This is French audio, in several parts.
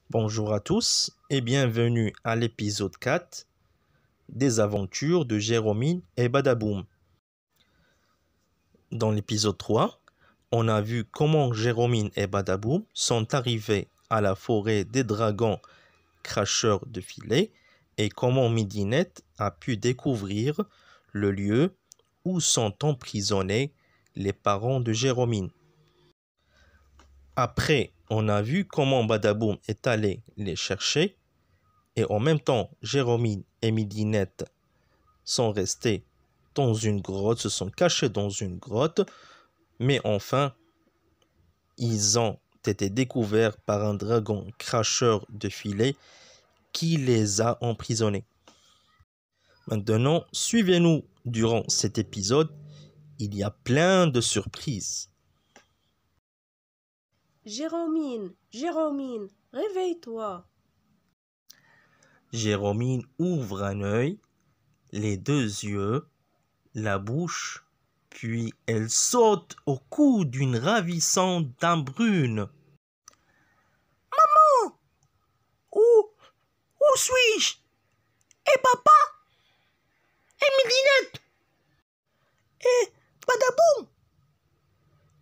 Bonjour à tous et bienvenue à l'épisode 4 des aventures de Jérôme et Badaboum. Dans l'épisode 3, on a vu comment Jérôme et Badaboum sont arrivés à la forêt des dragons cracheurs de filets et comment Midinette a pu découvrir le lieu où sont emprisonnés les parents de Jérôme. Après, on a vu comment Badaboum est allé les chercher et en même temps, Jérôme et Midinette sont restés dans une grotte, se sont cachés dans une grotte, mais enfin, ils ont été découverts par un dragon cracheur de filets qui les a emprisonnés. Maintenant, suivez-nous durant cet épisode, il y a plein de surprises. Jérôme, réveille-toi. Jérôme ouvre un œil, les deux yeux, la bouche, puis elle saute au cou d'une ravissante dame brune. Maman, où suis-je? Et papa? Et Midinette? Et Badaboum?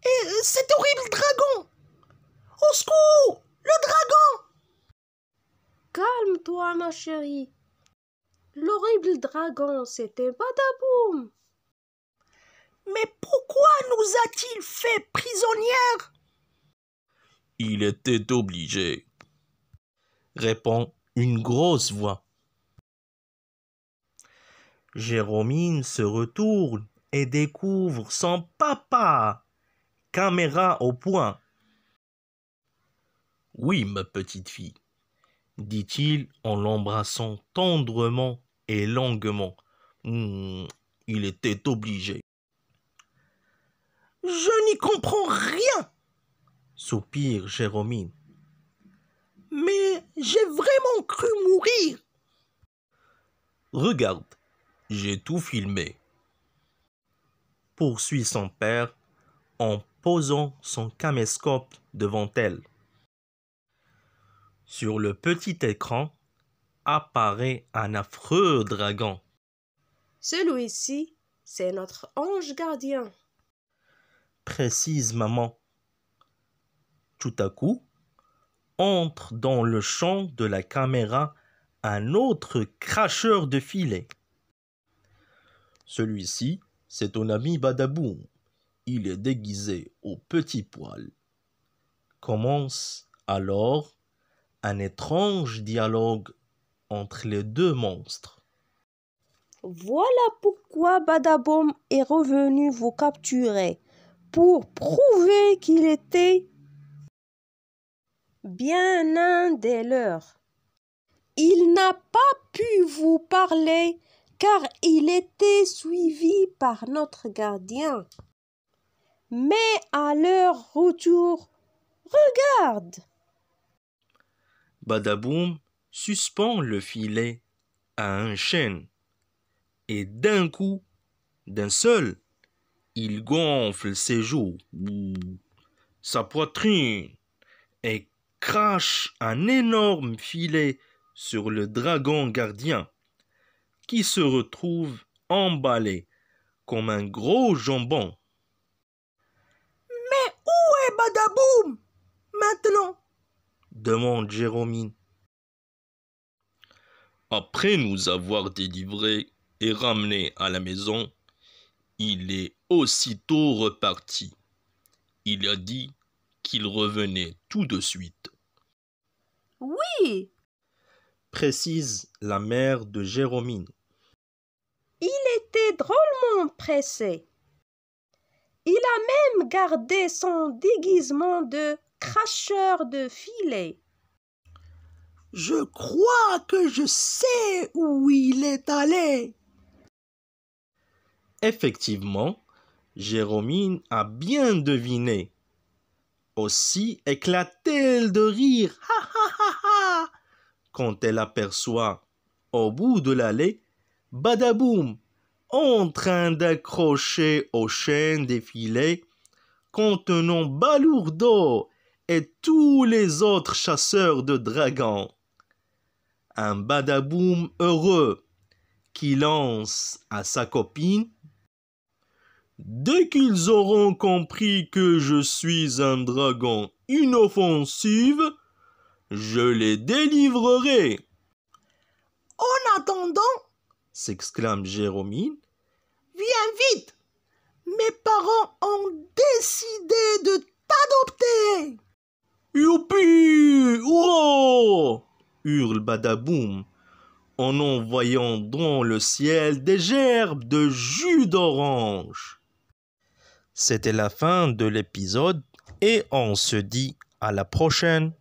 Et cet horrible dragon? Au secours! Le dragon! Calme-toi, ma chérie. L'horrible dragon, c'était Badaboum. Mais pourquoi nous a-t-il fait prisonnières? Il était obligé, répond une grosse voix. Jérôme se retourne et découvre son papa, caméra au poing. Oui, ma petite fille, dit-il en l'embrassant tendrement et longuement. Il était obligé. Je n'y comprends rien, Soupire Jérôme. mais j'ai vraiment cru mourir. Regarde, j'ai tout filmé. Poursuit son père en posant son caméscope devant elle. Sur le petit écran apparaît un affreux dragon. Celui-ci, c'est notre ange gardien. Précise maman. Tout à coup, entre dans le champ de la caméra un autre cracheur de filets. Celui-ci, c'est ton ami Badaboum. Il est déguisé au petit poil. Commence alors un étrange dialogue entre les deux monstres. Voilà pourquoi Badaboum est revenu vous capturer, pour prouver qu'il était bien un des leurs. Il n'a pas pu vous parler car il était suivi par notre gardien. Mais à leur retour, regarde! Badaboum suspend le filet à un chêne et d'un coup, d'un seul, il gonfle ses joues, sa poitrine et crache un énorme filet sur le dragon gardien qui se retrouve emballé comme un gros jambon. Mais où est Badaboum maintenant? Demande Jérôme. Après nous avoir délivrés et ramenés à la maison, il est aussitôt reparti. Il a dit qu'il revenait tout de suite. Oui, Précise la mère de Jérôme. il était drôlement pressé. Il a même gardé son déguisement de cracheur de filets. Je crois que je sais où il est allé. Effectivement, Jérôme a bien deviné. Aussi éclate-t-elle de rire, ha ha ha ha, quand elle aperçoit, au bout de l'allée, Badaboum, en train d'accrocher aux chaînes des filets contenant balourd d'eau et tous les autres chasseurs de dragons. Un Badaboum heureux qui lance à sa copine: dès qu'ils auront compris que je suis un dragon inoffensif, je les délivrerai. En attendant, S'exclame Jérôme, viens vite. Mes parents ont décidé de t'adopter. youpi, hurrah, hurle Badaboum en envoyant dans le ciel des gerbes de jus d'orange. C'était la fin de l'épisode et on se dit à la prochaine.